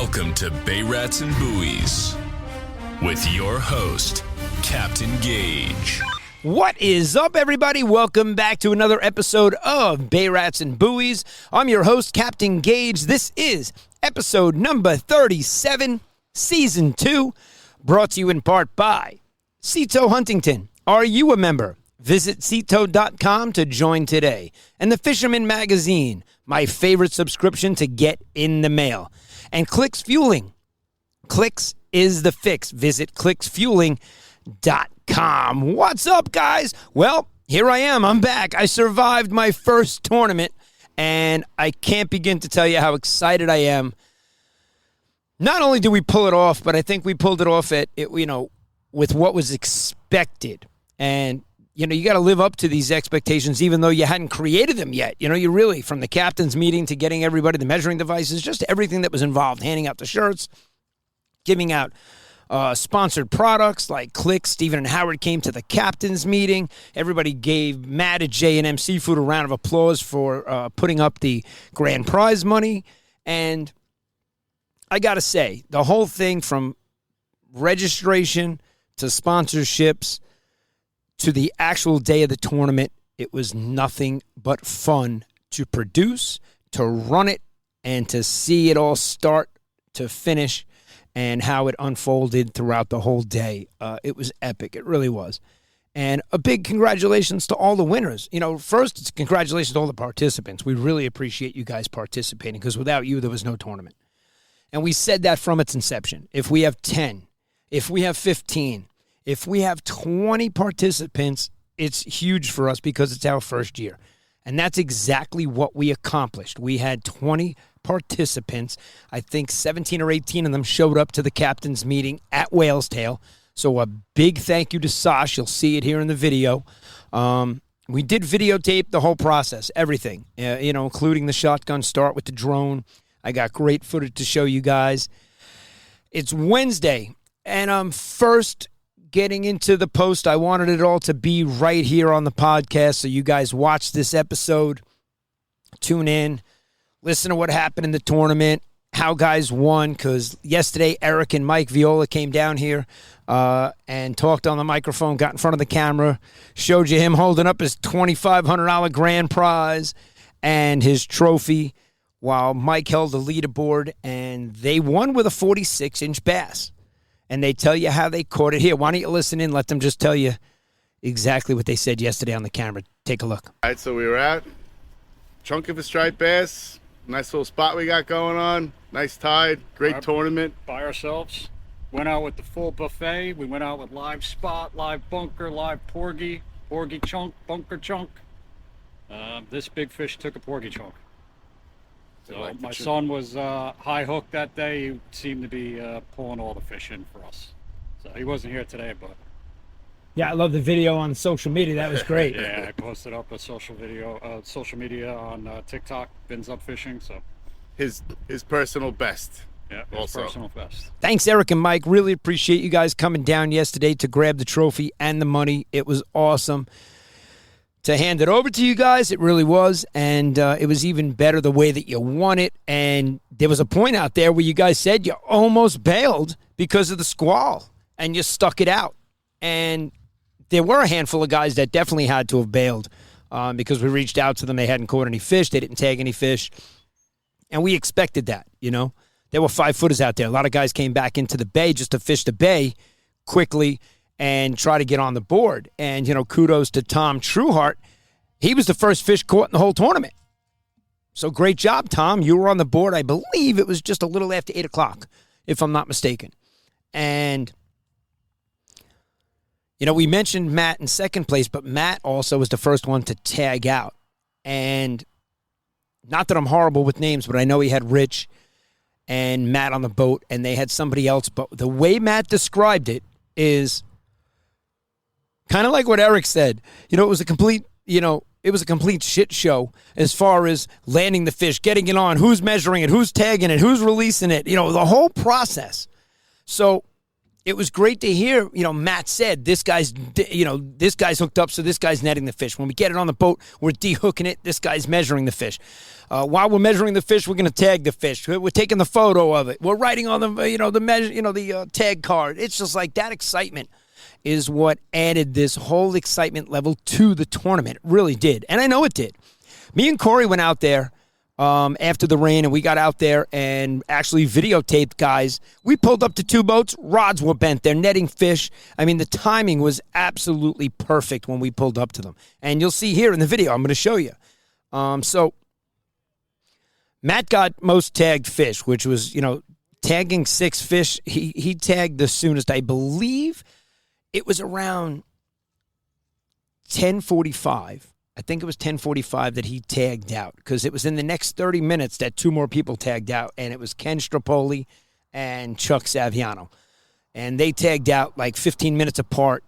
Welcome to Bay Rats and Buoys with your host, Captain Gage. What is up, everybody? Welcome back to another episode of Bay Rats and Buoys. I'm your host, Captain Gage. This is episode number 37, Season 2, brought to you in part by Cito Huntington. Are you a member? Visit Cito.com to join today. And the Fisherman Magazine, my favorite subscription to get in the mail. And Clicks Fueling. Clicks is the fix. Visit clicksfueling.com. What's up, guys? Well, here I am. I'm back. I survived my first tournament, and I can't begin to tell you how excited I am. Not only did we pull it off, but I think we pulled it off with what was expected. And you got to live up to these expectations even though you hadn't created them yet. You really, from the captain's meeting to getting everybody the measuring devices, just everything that was involved, handing out the shirts, giving out sponsored products like Click. Stephen and Howard came to the captain's meeting. Everybody gave Matt at J&M Seafood a round of applause for putting up the grand prize money. And I got to say, the whole thing from registration to sponsorships to the actual day of the tournament, it was nothing but fun to produce, to run it, and to see it all start to finish and how it unfolded throughout the whole day. It was epic. It really was. And a big congratulations to all the winners. First, it's congratulations to all the participants. We really appreciate you guys participating because without you, there was no tournament. And we said that from its inception. If we have 10, if we have 15, if we have 20 participants, it's huge for us because it's our first year. And that's exactly what we accomplished. We had 20 participants. I think 17 or 18 of them showed up to the captain's meeting at Whale's Tail. So a big thank you to Sash. You'll see it here in the video. We did videotape the whole process, everything, including the shotgun start with the drone. I got great footage to show you guys. It's Wednesday, and I'm first getting into the post. I wanted it all to be right here on the podcast, so you guys watch this episode, tune in, listen to what happened in the tournament, how guys won, because yesterday Eric and Mike Viola came down here and talked on the microphone, got in front of the camera, showed you him holding up his $2,500 grand prize and his trophy while Mike held the leaderboard, and they won with a 46-inch bass. And they tell you how they caught it. Here, why don't you listen in? Let them just tell you exactly what they said yesterday on the camera. Take a look. All right, so we were out. Chunk of a striped bass. Nice little spot we got going on. Nice tide. Great tournament. By ourselves. Went out with the full buffet. We went out with live spot, live bunker, live porgy chunk, bunker chunk. This big fish took a porgy chunk. So my son was high hook that day. He seemed to be pulling all the fish in for us. So he wasn't here today, but yeah, I love the video on social media. That was great. yeah, I posted up a social media on TikTok. Bins Up Fishing. So his personal best. Yeah, his personal best. Thanks, Eric and Mike. Really appreciate you guys coming down yesterday to grab the trophy and the money. It was awesome to hand it over to you guys. It really was, and it was even better the way that you won it. And there was a point out there where you guys said you almost bailed because of the squall, and you stuck it out. And there were a handful of guys that definitely had to have bailed because we reached out to them. They hadn't caught any fish. They didn't tag any fish, and we expected that, There were 5-footers out there. A lot of guys came back into the bay just to fish the bay quickly and try to get on the board. And, kudos to Tom Trueheart. He was the first fish caught in the whole tournament. So great job, Tom. You were on the board. I believe it was just a little after 8 o'clock, if I'm not mistaken. And, we mentioned Matt in second place, but Matt also was the first one to tag out. And not that I'm horrible with names, but I know he had Rich and Matt on the boat, and they had somebody else. But the way Matt described it is kind of like what Eric said. It was a complete shit show as far as landing the fish, getting it on, who's measuring it, who's tagging it, who's releasing it, the whole process. So it was great to hear, Matt said, this guy's hooked up, so this guy's netting the fish. When we get it on the boat, we're de-hooking it. This guy's measuring the fish. While we're measuring the fish, we're going to tag the fish. We're taking the photo of it. We're writing on the tag card. It's just like that excitement is what added this whole excitement level to the tournament. It really did. And I know it did. Me and Corey went out there after the rain, and we got out there and actually videotaped guys. We pulled up to 2 boats. Rods were bent. They're netting fish. I mean, the timing was absolutely perfect when we pulled up to them. And you'll see here in the video, I'm going to show you. So Matt got most tagged fish, which was, tagging 6 fish. He tagged the soonest. I believe it was around 10:45. I think it was 10:45 that he tagged out, because it was in the next 30 minutes that 2 more people tagged out, and it was Ken Strapoli and Chuck Saviano. And they tagged out like 15 minutes apart,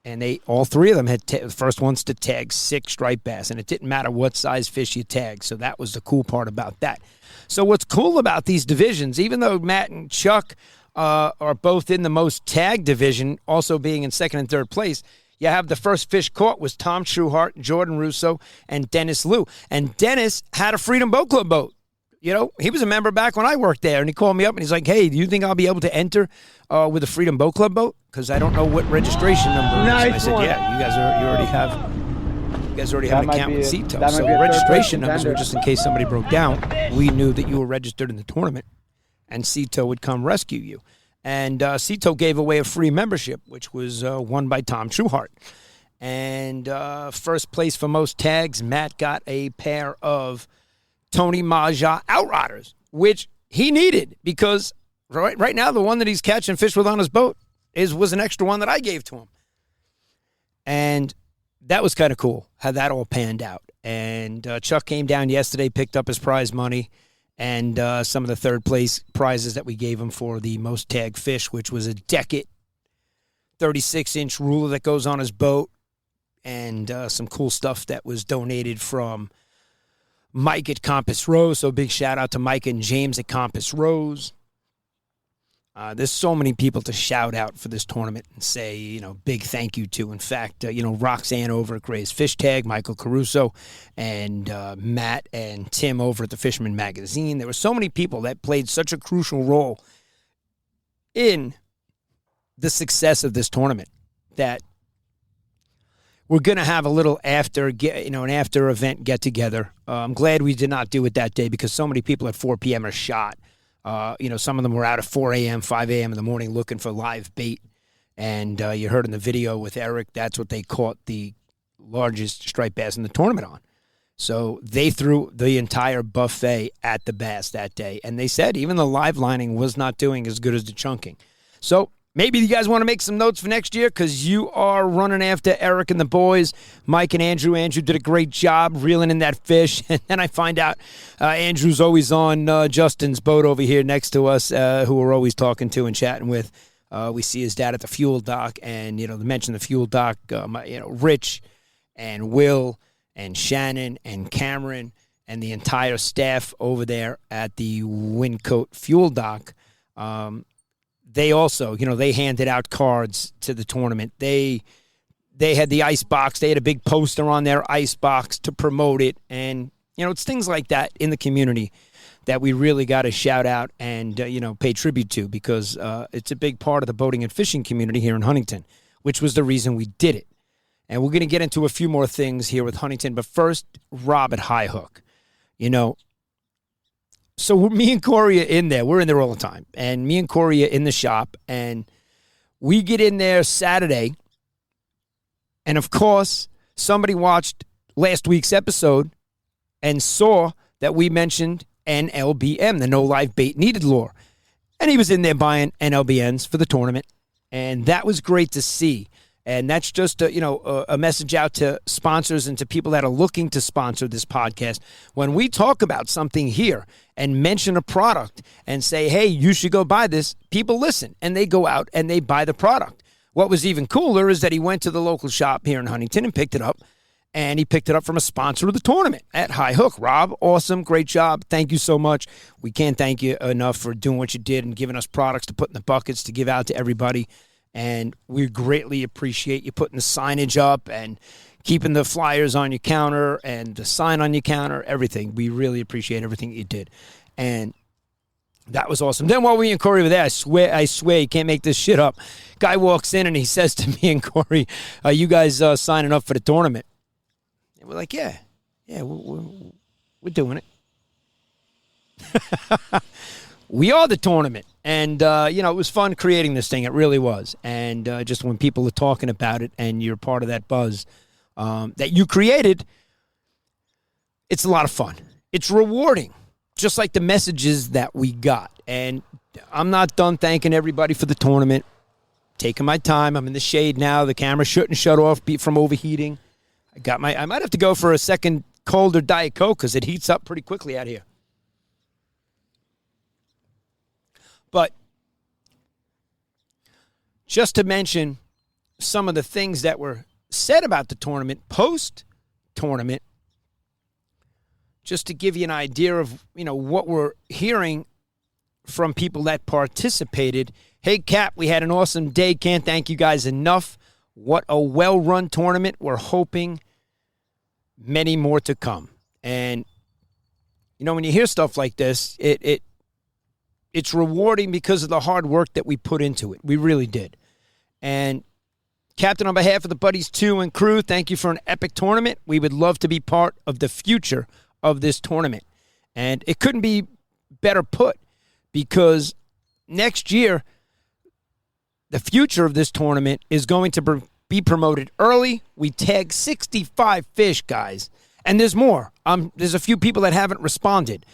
and all 3 of them had the first ones to tag 6 striped bass, and it didn't matter what size fish you tagged, so that was the cool part about that. So what's cool about these divisions, even though Matt and Chuck are both in the most tagged division, also being in 2nd and 3rd place, you have the first fish caught was Tom Trueheart, Jordan Russo, and Dennis Liu. And Dennis had a Freedom Boat Club boat. He was a member back when I worked there, and he called me up, and he's like, hey, do you think I'll be able to enter with a Freedom Boat Club boat? Because I don't know what registration number is. And I said, yeah, you guys already have an account with Cito. So the registration numbers were just in case somebody broke down. We knew that you were registered in the tournament, and Cito would come rescue you. And Cito gave away a free membership, which was won by Tom Trueheart. And first place for most tags, Matt got a pair of Tony Maja Outriders, which he needed, because right now the one that he's catching fish with on his boat was an extra one that I gave to him. And that was kind of cool how that all panned out. And Chuck came down yesterday, picked up his prize money, and some of the 3rd place prizes that we gave him for the most tagged fish, which was a Decket 36-inch ruler that goes on his boat, and some cool stuff that was donated from Mike at Compass Rose. So big shout out to Mike and James at Compass Rose. There's so many people to shout out for this tournament and say, big thank you to. In fact, Roxanne over at Gray's FishTag, Michael Caruso, and Matt and Tim over at the Fisherman Magazine. There were so many people that played such a crucial role in the success of this tournament that we're going to have a little an after event get together. I'm glad we did not do it that day, because so many people at 4 p.m. are shot. Some of them were out at 4 a.m., 5 a.m. in the morning looking for live bait. And you heard in the video with Eric, that's what they caught the largest striped bass in the tournament on. So they threw the entire buffet at the bass that day. And they said even the live lining was not doing as good as the chunking. So maybe you guys want to make some notes for next year, because you are running after Eric and the boys, Mike and Andrew. Andrew did a great job reeling in that fish. And then I find out Andrew's always on Justin's boat over here next to us, who we're always talking to and chatting with. We see his dad at the fuel dock. And, to mention the fuel dock, Rich and Will and Shannon and Cameron and the entire staff over there at the Windcoat fuel dock. They also, they handed out cards to the tournament. They had the ice box. They had a big poster on their ice box to promote it. And, it's things like that in the community that we really got to shout out and, pay tribute to, because it's a big part of the boating and fishing community here in Huntington, which was the reason we did it. And we're going to get into a few more things here with Huntington. But first, Rob at High Hook. So me and Corey are in there. We're in there all the time. And me and Corey are in the shop. And we get in there Saturday. And, of course, somebody watched last week's episode and saw that we mentioned NLBM, the No Live Bait Needed lure. And he was in there buying NLBNs for the tournament. And that was great to see. And that's just a message out to sponsors and to people that are looking to sponsor this podcast. When we talk about something here and mention a product and say, hey, you should go buy this, people listen and they go out and they buy the product. What was even cooler is that he went to the local shop here in Huntington and picked it up. and he picked it up from a sponsor of the tournament at High Hook. Rob, awesome, great job. Thank you so much. We can't thank you enough for doing what you did and giving us products to put in the buckets to give out to everybody. And we greatly appreciate you putting the signage up and keeping the flyers on your counter and the sign on your counter, everything. We really appreciate everything you did. And that was awesome. Then while we and Corey were there, I swear, you can't make this shit up. Guy walks in and he says to me and Corey, "Are you guys signing up for the tournament?" And we're like, yeah, we're doing it. We are the tournament. And, it was fun creating this thing. It really was. And just when people are talking about it and you're part of that buzz that you created, it's a lot of fun. It's rewarding. Just like the messages that we got. And I'm not done thanking everybody for the tournament. Taking my time. I'm in the shade now. The camera shouldn't shut off from overheating. I might have to go for a second colder Diet Coke because it heats up pretty quickly out here. But just to mention some of the things that were said about the tournament, post-tournament, just to give you an idea of, what we're hearing from people that participated. Hey, Cap, we had an awesome day. Can't thank you guys enough. What a well-run tournament. We're hoping many more to come. And, when you hear stuff like this, it's rewarding because of the hard work that we put into it. We really did. And, Captain, on behalf of the Buddies 2 and crew, thank you for an epic tournament. We would love to be part of the future of this tournament. And it couldn't be better put because next year, the future of this tournament is going to be promoted early. We tag 65 fish, guys. And there's more. There's a few people that haven't responded.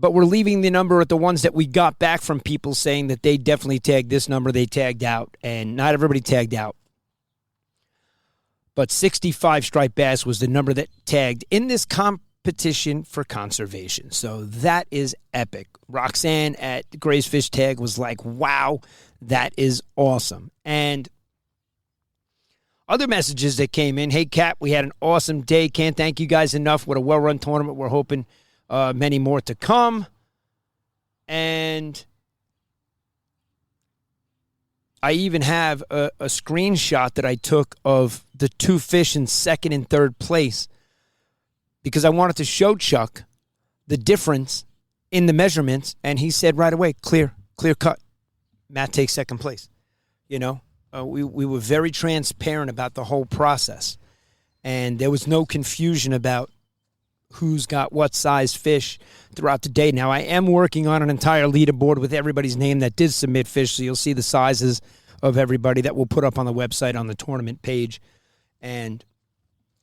But we're leaving the number at the ones that we got back from people saying that they definitely tagged this number. They tagged out. And not everybody tagged out. But 65 striped bass was the number that tagged in this competition for conservation. So that is epic. Roxanne at Gray's Fish Tag was like, wow, that is awesome. And other messages that came in. Hey, Cap, we had an awesome day. Can't thank you guys enough. What a well-run tournament. We're hoping many more to come. And I even have a screenshot that I took of the two fish in second and third place because I wanted to show Chuck the difference in the measurements, and he said right away, clear cut. Matt takes second place. We were very transparent about the whole process, and there was no confusion about who's got what size fish throughout the day. Now, I am working on an entire leaderboard with everybody's name that did submit fish, so you'll see the sizes of everybody that we'll put up on the website on the tournament page. And,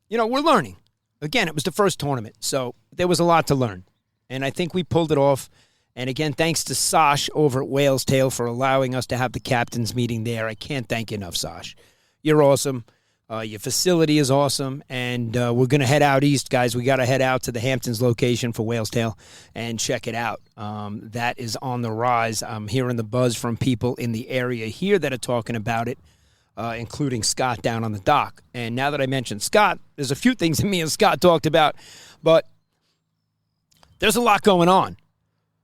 we're learning. Again, it was the first tournament, so there was a lot to learn. And I think we pulled it off. And again, thanks to Sash over at Whale's Tail for allowing us to have the captain's meeting there. I can't thank you enough, Sash. You're awesome. Your facility is awesome, and we're going to head out east, guys. We got to head out to the Hamptons location for Whale's Tail and check it out. That is on the rise. I'm hearing the buzz from people in the area here that are talking about it, including Scott down on the dock. And now that I mentioned Scott, there's a few things that me and Scott talked about, but there's a lot going on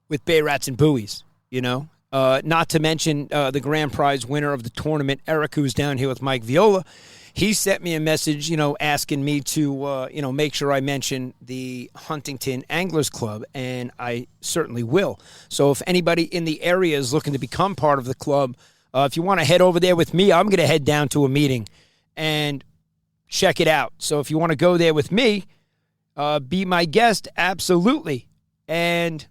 with Bay Rats and Buoys, not to mention the grand prize winner of the tournament, Eric, who's down here with Mike Viola. He sent me a message, asking me to, make sure I mention the Huntington Anglers Club, and I certainly will. So if anybody in the area is looking to become part of the club, if you want to head over there with me, I'm going to head down to a meeting and check it out. So if you want to go there with me, be my guest, absolutely. And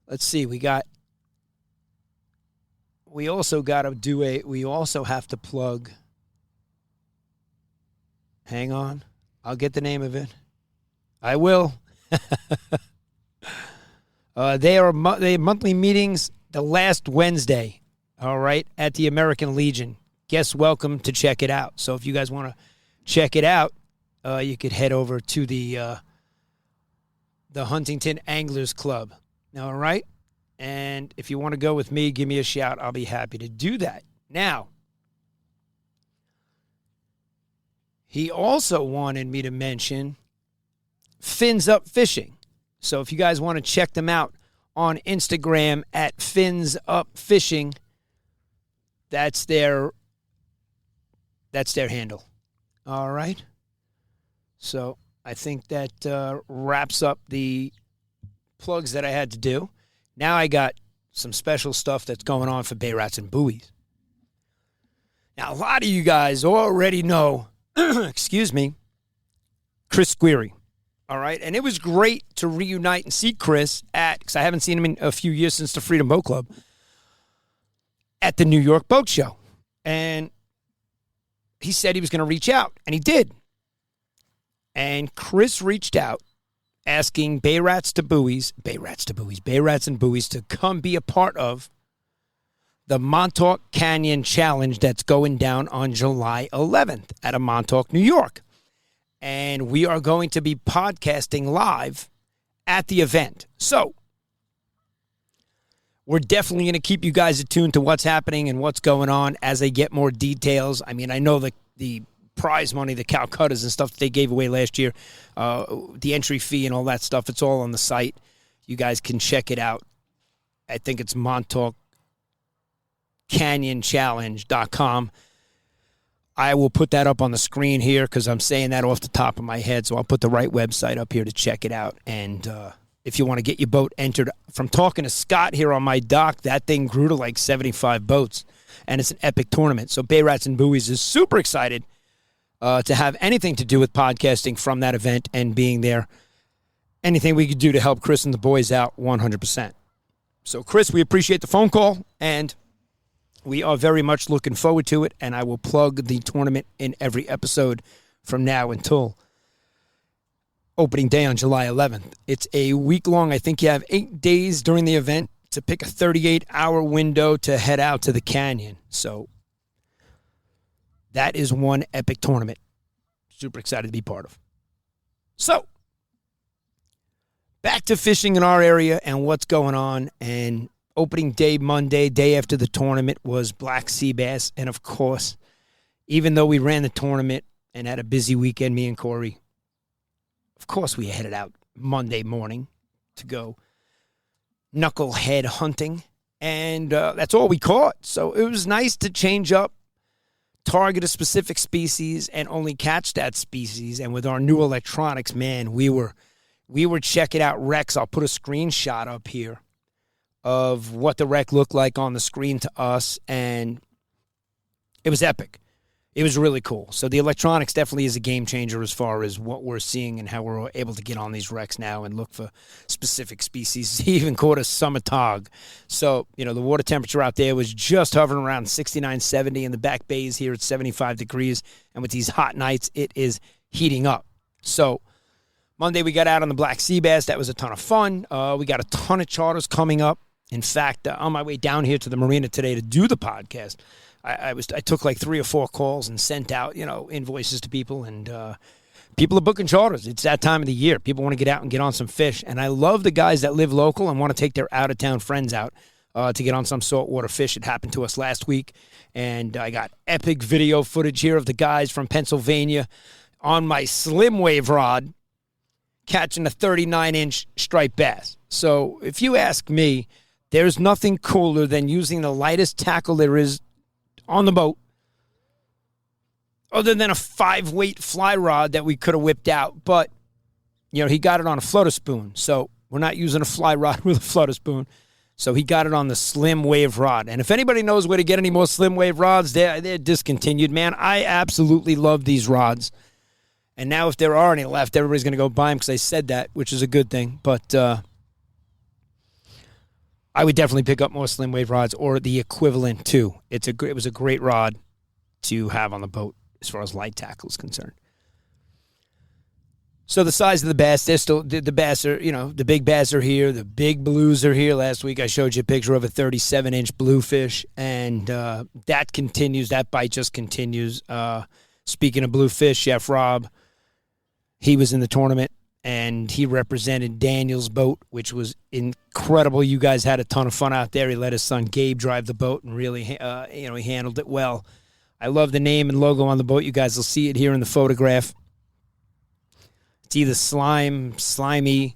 let's see, we also have to plug, hang on, I'll get the name of it. I will. They have monthly meetings the last Wednesday, all right, at the American Legion. Guests welcome to check it out. So if you guys want to check it out, you could head over to the Huntington Anglers Club. All right? And if you want to go with me, give me a shout. I'll be happy to do that. Now, he also wanted me to mention Fins Up Fishing. So if you guys want to check them out on Instagram at Fins Up Fishing, that's their handle. All right. So I think that wraps up the plugs that I had to do. Now I got some special stuff that's going on for Bay Rats and Buoys. Now, a lot of you guys already know, excuse me, Chris Squeary. All right. And it was great to reunite and see Chris because I haven't seen him in a few years since the Freedom Boat Club, at the New York Boat Show. And he said he was going to reach out, and he did. And Chris reached out asking Bay Rats and Buoys to come be a part of the Montauk Canyon Challenge that's going down on July 11th out of Montauk, New York. And we are going to be podcasting live at the event. So we're definitely going to keep you guys attuned to what's happening and what's going on as I get more details. I mean, I know the prize money, the Calcuttas and stuff that they gave away last year, the entry fee and all that stuff, it's all on the site. You guys can check it out. I think it's MontaukCanyonChallenge.com. I will put that up on the screen here because I'm saying that off the top of my head, so I'll put the right website up here to check it out. And if you want to get your boat entered, from talking to Scott here on my dock, that thing grew to like 75 boats, and it's an epic tournament. So Bay Rats and Buoys is super excited to have anything to do with podcasting from that event and being there. Anything we could do to help Chris and the boys out, 100%. So, Chris, we appreciate the phone call, and we are very much looking forward to it, and I will plug the tournament in every episode from now until opening day on July 11th. It's a week-long, I think you have 8 days during the event to pick a 38-hour window to head out to the canyon. So that is one epic tournament. Super excited to be part of. So, back to fishing in our area and what's going on. And opening day Monday, day after the tournament, was black sea bass. And, of course, even though we ran the tournament and had a busy weekend, me and Corey, of course we headed out Monday morning to go knucklehead hunting. And that's all we caught. So it was nice to change up, target a specific species, and only catch that species. And with our new electronics, man, we were checking out wrecks. I'll put a screenshot up here of what the wreck looked like on the screen to us, and it was epic. It was really cool. So the electronics definitely is a game changer as far as what we're seeing and how we're able to get on these wrecks now and look for specific species. He even caught a summer tog. So, the water temperature out there was just hovering around 69, 70. In the back bays here, it's 75 degrees. And with these hot nights, it is heating up. So Monday, we got out on the black sea bass. That was a ton of fun. We got a ton of charters coming up. In fact, on my way down here to the marina today to do the podcast, I took like 3 or 4 calls and sent out, invoices to people, and people are booking charters. It's that time of the year. People want to get out and get on some fish, and I love the guys that live local and want to take their out-of-town friends out to get on some saltwater fish. It happened to us last week, and I got epic video footage here of the guys from Pennsylvania on my slim wave rod catching a 39-inch striped bass. So if you ask me, there's nothing cooler than using the lightest tackle there is on the boat, other than a 5-weight fly rod that we could have whipped out. But, he got it on a floater spoon. So we're not using a fly rod with a floater spoon. So he got it on the slim wave rod. And if anybody knows where to get any more slim wave rods, they're discontinued. Man, I absolutely love these rods. And now if there are any left, everybody's going to go buy them because I said that, which is a good thing. But I would definitely pick up more slim wave rods or the equivalent too. It was a great rod to have on the boat as far as light tackle is concerned. So the size of the bass, they're still the bass are, the big bass are here. The big blues are here. Last week I showed you a picture of a 37-inch bluefish, and that continues. That bite just continues. Speaking of bluefish, Chef Rob, he was in the tournament. And he represented Daniel's boat, which was incredible. You guys had a ton of fun out there. He let his son Gabe drive the boat and really, he handled it well. I love the name and logo on the boat. You guys will see it here in the photograph. It's either slimy,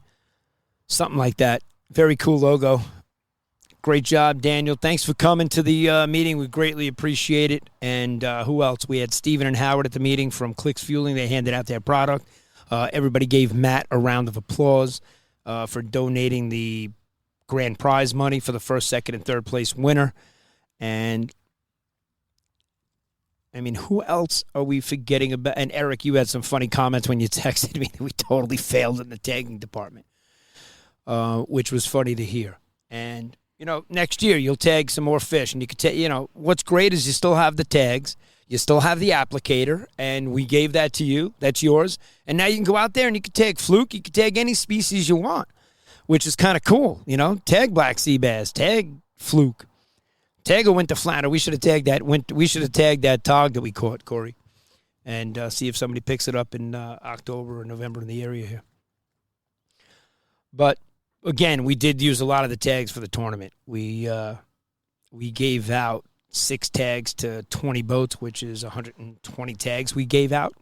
something like that. Very cool logo. Great job, Daniel. Thanks for coming to the meeting. We greatly appreciate it. And who else? We had Steven and Howard at the meeting from Clicks Fueling. They handed out their product. Everybody gave Matt a round of applause for donating the grand prize money for the first, second, and third place winner. And, I mean, who else are we forgetting about? And, Eric, you had some funny comments when you texted me that we totally failed in the tagging department, which was funny to hear. And, you know, next year you'll tag some more fish. And you could what's great is you still have the tags. You still have the applicator. And we gave that to you. That's yours. And now you can go out there and you can tag fluke. You can tag any species you want, which is kind of cool. You know, tag black sea bass, tag fluke, tag a winter flounder. We should have tagged that. We should have tagged that tog that we caught, Corey, and see if somebody picks it up in October or November in the area here. But again, we did use a lot of the tags for the tournament. We gave out 6 tags to 20 boats, which is 120 tags we gave out,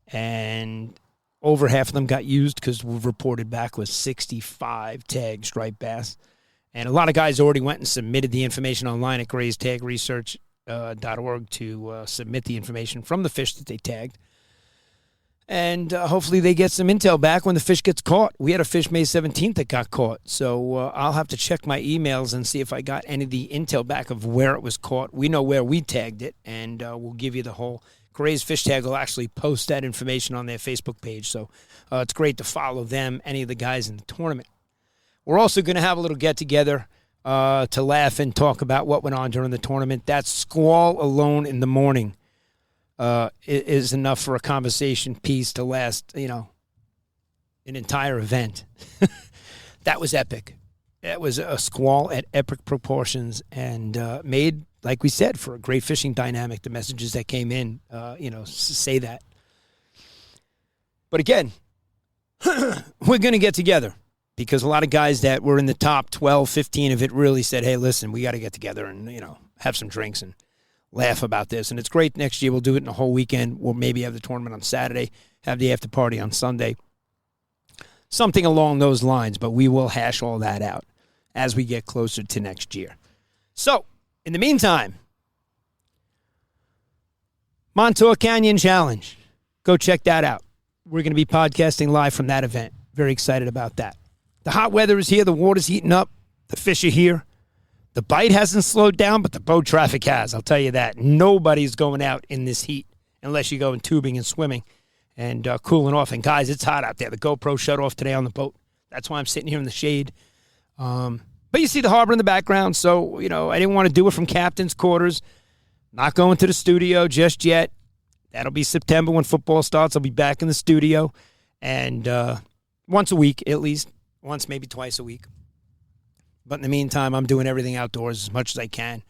and over half of them got used because we reported back with 65 tagged striped bass. And a lot of guys already went and submitted the information online at GraysTagResearch.org to submit the information from the fish that they tagged. And hopefully they get some intel back when the fish gets caught. We had a fish May 17th that got caught. So I'll have to check my emails and see if I got any of the intel back of where it was caught. We know where we tagged it, and we'll give you the whole. Gray's FishTag will actually post that information on their Facebook page. So it's great to follow them, any of the guys in the tournament. We're also going to have a little get-together to laugh and talk about what went on during the tournament. That squall alone in the morning is enough for a conversation piece to last, an entire event. That was epic. That was a squall at epic proportions and made, like we said, for a great fishing dynamic. The messages that came in, say that. But again, we're going to get together because a lot of guys that were in the top 12, 15 of it really said, hey, listen, we got to get together and, have some drinks and laugh about this. And it's great. Next year we'll do it in a whole weekend. We'll maybe have the tournament on Saturday, have the after party on Sunday. Something along those lines, but we will hash all that out as we get closer to next year. So, in the meantime, Montauk Canyon Challenge. Go check that out. We're going to be podcasting live from that event. Very excited about that. The hot weather is here. The water's heating up. The fish are here. The bite hasn't slowed down, but the boat traffic has. I'll tell you that. Nobody's going out in this heat unless you go in tubing and swimming and cooling off. And, guys, it's hot out there. The GoPro shut off today on the boat. That's why I'm sitting here in the shade. But you see the harbor in the background, so, I didn't want to do it from captain's quarters. Not going to the studio just yet. That'll be September when football starts. I'll be back in the studio. And once a week, at least. Once, maybe twice a week. But in the meantime, I'm doing everything outdoors as much as I can.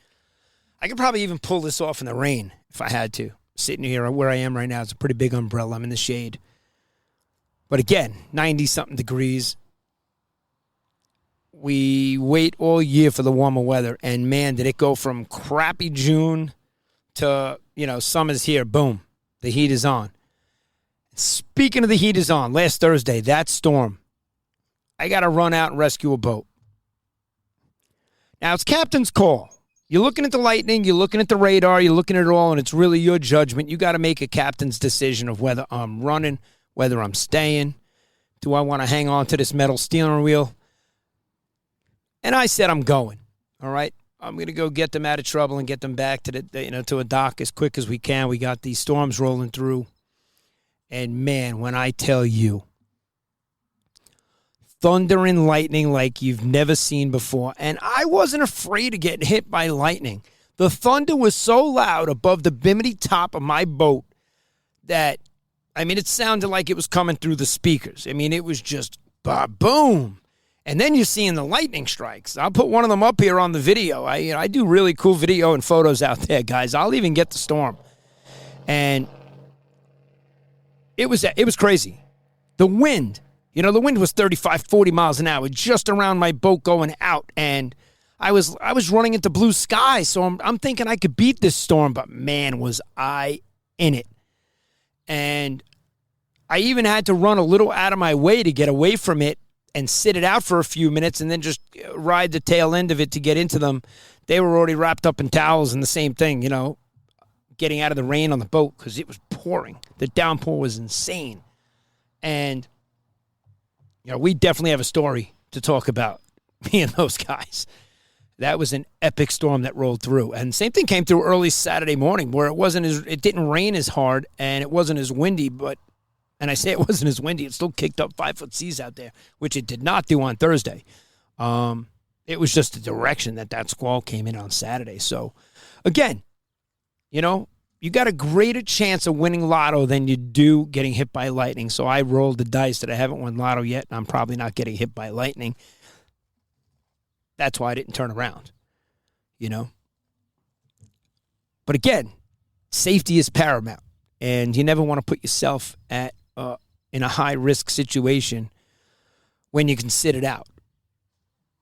I could probably even pull this off in the rain if I had to. Sitting here where I am right now, it's a pretty big umbrella. I'm in the shade. But again, 90-something degrees. We wait all year for the warmer weather. And, man, did it go from crappy June to, summer's here. Boom. The heat is on. Speaking of the heat is on, last Thursday, that storm, I got to run out and rescue a boat. Now, it's captain's call. You're looking at the lightning, you're looking at the radar, you're looking at it all, and it's really your judgment. You got to make a captain's decision of whether I'm running, whether I'm staying. Do I want to hang on to this metal steering wheel? And I said I'm going, all right? I'm going to go get them out of trouble and get them back to to a dock as quick as we can. We got these storms rolling through. And, man, when I tell you, thunder and lightning like you've never seen before. And I wasn't afraid of getting hit by lightning. The thunder was so loud above the bimini top of my boat that, it sounded like it was coming through the speakers. It was just boom. And then you're seeing the lightning strikes. I'll put one of them up here on the video. I do really cool video and photos out there, guys. I'll even get the storm. And it was crazy. The wind. The wind was 35, 40 miles an hour just around my boat going out. And I was running into blue sky, so I'm thinking I could beat this storm, but man, was I in it. And I even had to run a little out of my way to get away from it and sit it out for a few minutes and then just ride the tail end of it to get into them. They were already wrapped up in towels and the same thing, getting out of the rain on the boat because it was pouring. The downpour was insane. And, we definitely have a story to talk about, me and those guys. That was an epic storm that rolled through. And same thing came through early Saturday morning where it didn't rain as hard and it wasn't as windy, and I say it wasn't as windy, it still kicked up 5-foot seas out there, which it did not do on Thursday. It was just the direction that squall came in on Saturday. So, again, you got a greater chance of winning lotto than you do getting hit by lightning. So I rolled the dice that I haven't won lotto yet, and I'm probably not getting hit by lightning. That's why I didn't turn around, But again, safety is paramount, and you never want to put yourself in a high-risk situation when you can sit it out.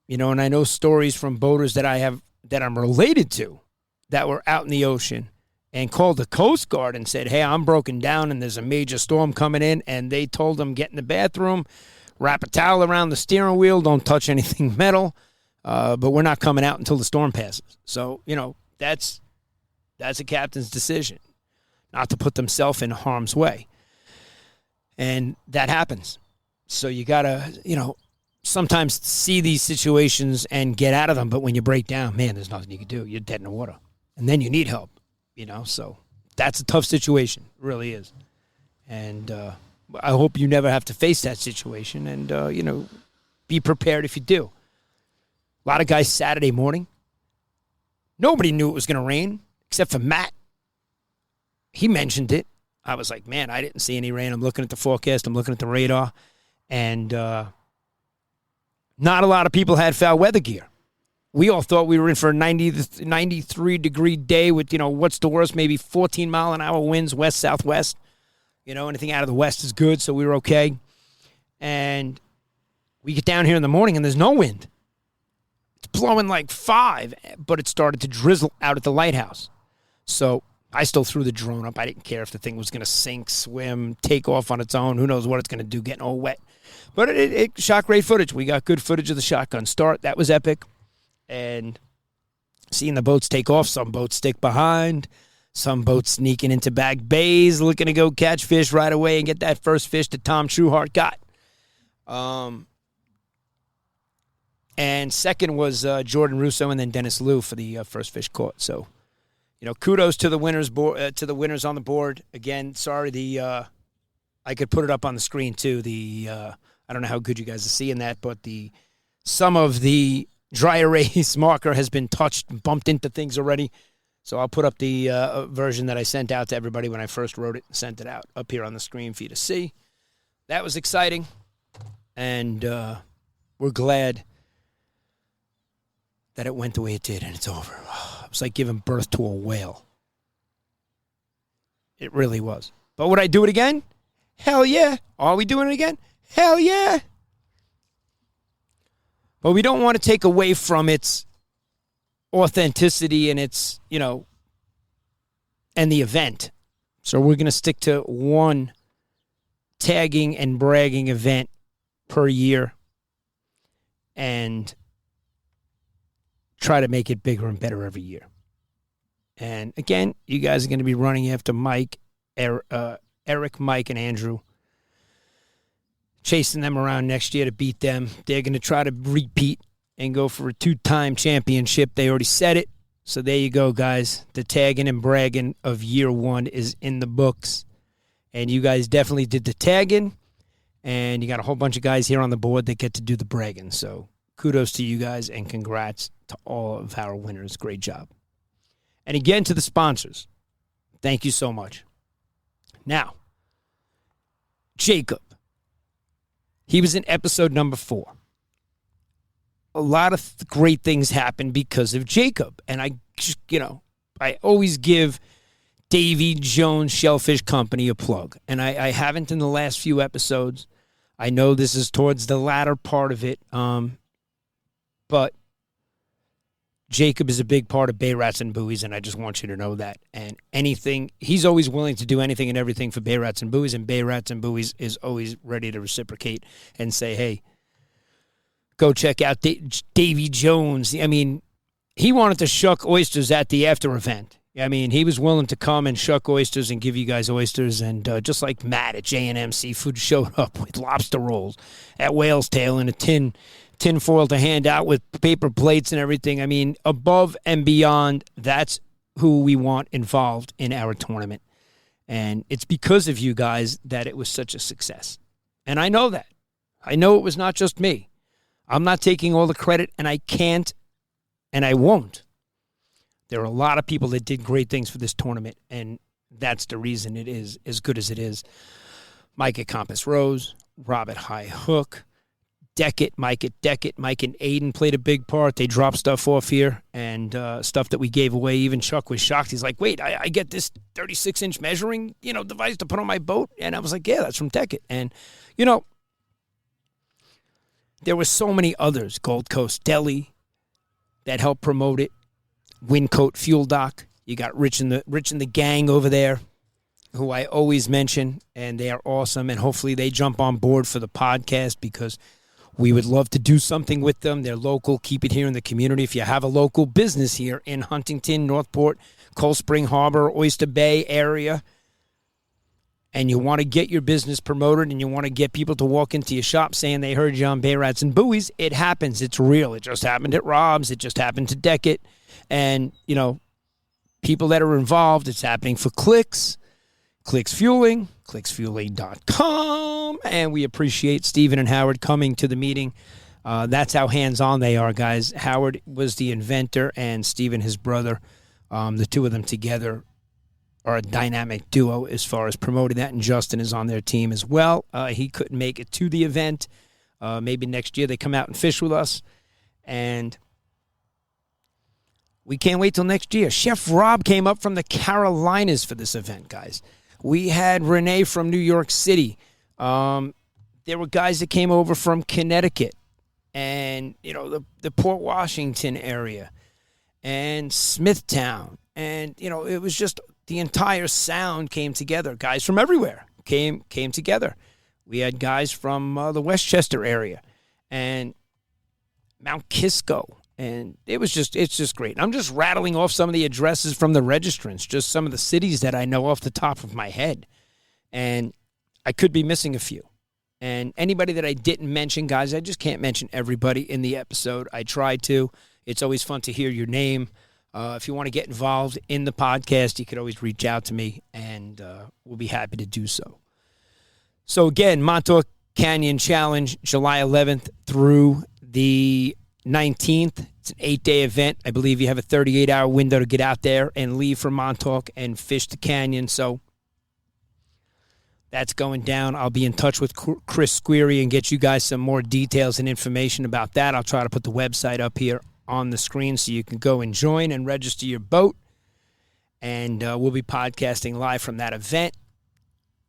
And I know stories from boaters that I'm related to that were out in the ocean and called the Coast Guard and said, hey, I'm broken down and there's a major storm coming in, and they told them, get in the bathroom, wrap a towel around the steering wheel, don't touch anything metal, but we're not coming out until the storm passes. So, that's a captain's decision, not to put themselves in harm's way. And that happens. So you got to, sometimes see these situations and get out of them, but when you break down, man, there's nothing you can do. You're dead in the water. And then you need help. So that's a tough situation. It really is. And I hope you never have to face that situation and, be prepared if you do. A lot of guys Saturday morning, nobody knew it was going to rain except for Matt. He mentioned it. I was like, man, I didn't see any rain. I'm looking at the forecast. I'm looking at the radar. And not a lot of people had foul weather gear. We all thought we were in for a 93-degree day with, what's the worst, maybe 14-mile-an-hour winds, west-southwest. Anything out of the west is good, so we were okay. And we get down here in the morning, and there's no wind. It's blowing like 5, but it started to drizzle out at the lighthouse. So I still threw the drone up. I didn't care if the thing was going to sink, swim, take off on its own. Who knows what it's going to do, getting all wet. But it shot great footage. We got good footage of the shotgun start. That was epic. And seeing the boats take off, some boats stick behind, some boats sneaking into back bays, looking to go catch fish right away and get that first fish that Tom Trueheart got. And second was Jordan Russo and then Dennis Liu for the first fish caught. So, kudos to the winners on the board. Again, sorry I could put it up on the screen too. I don't know how good you guys are seeing that, but some of the dry erase marker has been touched and bumped into things already. So I'll put up the version that I sent out to everybody when I first wrote it and sent it out up here on the screen for you to see. That was exciting, and we're glad that it went the way it did and it's over. It was like giving birth to a whale. It really was. But would I do it again? Hell yeah. Are we doing it again? Hell yeah. But we don't want to take away from its authenticity and its, and the event. So we're going to stick to one tagging and bragging event per year and try to make it bigger and better every year. And again, you guys are going to be running after Eric, Mike, and Andrew, chasing them around next year to beat them. They're going to try to repeat and go for a 2-time championship. They already said it. So there you go, guys. The tagging and bragging of year 1 is in the books. And you guys definitely did the tagging. And you got a whole bunch of guys here on the board that get to do the bragging. So kudos to you guys and congrats to all of our winners. Great job. And again, to the sponsors, thank you so much. Now, Jacob. He was in episode number 4. A lot of great things happened because of Jacob. And I always give Davy Jones Shellfish Company a plug. And I haven't in the last few episodes. I know this is towards the latter part of it. But Jacob is a big part of Bay Rats and Buoys, and I just want you to know that. And he's always willing to do anything and everything for Bay Rats and Buoys, and Bay Rats and Buoys is always ready to reciprocate and say, hey, go check out Davy Jones. I mean, he wanted to shuck oysters at the after event. I mean, he was willing to come and shuck oysters and give you guys oysters, and just like Matt at J&M Seafood showed up with lobster rolls at Whale's Tail in a tin foil to hand out with paper plates and everything. I mean, above and beyond, that's who we want involved in our tournament. And it's because of you guys that it was such a success. And I know that. I know it was not just me. I'm not taking all the credit, and I can't, and I won't. There are a lot of people that did great things for this tournament, and that's the reason it is as good as it is. Mike at Compass Rose, Rob at High Hook, Mike and Aiden played a big part. They dropped stuff off here and stuff that we gave away. Even Chuck was shocked. He's like, wait, I get this 36-inch measuring, device to put on my boat? And I was like, yeah, that's from Deckett. And, there were so many others. Gold Coast Deli that helped promote it. Windcoat Fuel Dock. You got Rich and the gang over there, who I always mention, and they are awesome. And hopefully they jump on board for the podcast, because we would love to do something with them. They're local. Keep it here in the community. If you have a local business here in Huntington, Northport, Cold Spring Harbor, Oyster Bay area, and you want to get your business promoted and you want to get people to walk into your shop saying they heard you on Bay Rats and Buoys, it happens. It's real. It just happened at Rob's. It just happened to Deckett. And, people that are involved, it's happening for Clicks Fueling, clicksfueling.com. And we appreciate Stephen and Howard coming to the meeting. That's how hands-on they are, guys. Howard was the inventor, and Stephen, his brother, the two of them together are a dynamic duo as far as promoting that, and Justin is on their team as well. He couldn't make it to the event. Maybe next year they come out and fish with us, and we can't wait till next year. Chef Rob came up from the Carolinas for this event, guys. We had Renee from New York City. There were guys that came over from Connecticut and, the Port Washington area and Smithtown. And, it was just the entire sound came together. Guys from everywhere came together. We had guys from the Westchester area and Mount Kisco. And it's just great. I'm just rattling off some of the addresses from the registrants, just some of the cities that I know off the top of my head. And I could be missing a few. And anybody that I didn't mention, guys, I just can't mention everybody in the episode. I tried to. It's always fun to hear your name. If you want to get involved in the podcast, you could always reach out to me, and we'll be happy to do so. So, again, Montauk Canyon Challenge, July 11th through the 19th. It's an 8-day event. I believe you have a 38-hour window to get out there and leave from Montauk and fish the canyon. So that's going down. I'll be in touch with Chris Squeary and get you guys some more details and information about that. I'll try to put the website up here on the screen so you can go and join and register your boat. And we'll be podcasting live from that event.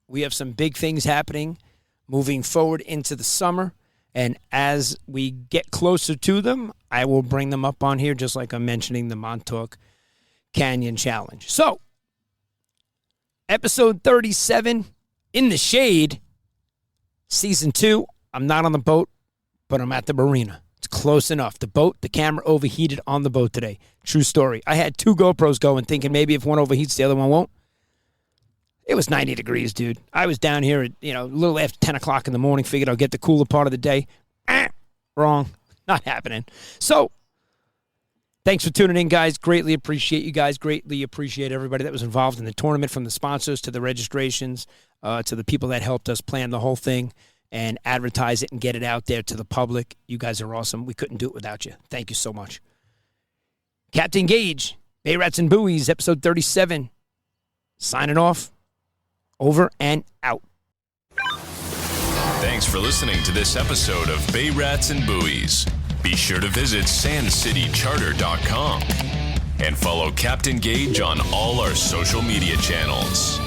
We have some big things happening moving forward into the summer. And as we get closer to them, I will bring them up on here, just like I'm mentioning the Montauk Canyon Challenge. So, episode 37, In the Shade, season 2. I'm not on the boat, but I'm at the marina. It's close enough. The camera overheated on the boat today. True story. I had 2 GoPros going, thinking maybe if one overheats, the other one won't. It was 90 degrees, dude. I was down here at, a little after 10 o'clock in the morning. Figured I'll get the cooler part of the day. Wrong. Not happening. So, thanks for tuning in, guys. Greatly appreciate you guys. Greatly appreciate everybody that was involved in the tournament, from the sponsors to the registrations, to the people that helped us plan the whole thing and advertise it and get it out there to the public. You guys are awesome. We couldn't do it without you. Thank you so much. Captain Gage, Bay Rats and Buoys, episode 37. Signing off. Over and out. Thanks for listening to this episode of Bay Rats and Buoys. Be sure to visit sandcitycharter.com and follow Captain Gage on all our social media channels.